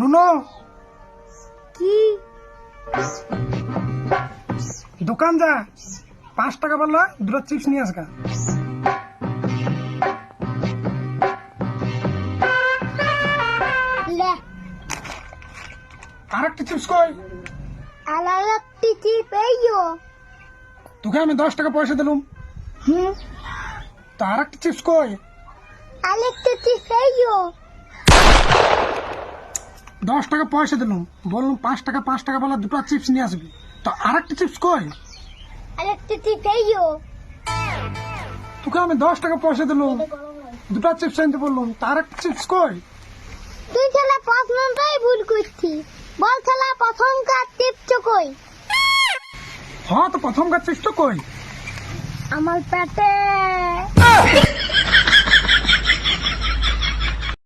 Nuno কি দোকান যা 5 টাকা বললা দুটো চিপস নিয়ে আসগা। লে আর একটা চিপস কই? আলালাটি কি পেইও? তোকে আমি 10 টাকা পয়সা দিলুম, তো আর একটা চিপস কই? আলেকটি কি পেইও? 10 টাকা পয়সা দিলুম, বললাম 5 টাকা বলা দুটো চিপস নিয়ে আসবি, তো আর একটা চিপস কই? আলেকটি কি পেইও? তোকে আমি 10 টাকা পয়সা দিলুম, দুটো চিপস আনতে বললাম, তো আর একটা চিপস কই? তুই ছেলে প্রশ্নটাই ভুল করছিস। বল ছেলে প্রথমকার টিপস কই? হ্যাঁ, তো প্রথম কাজ চিপসটা কই? আমার পেটে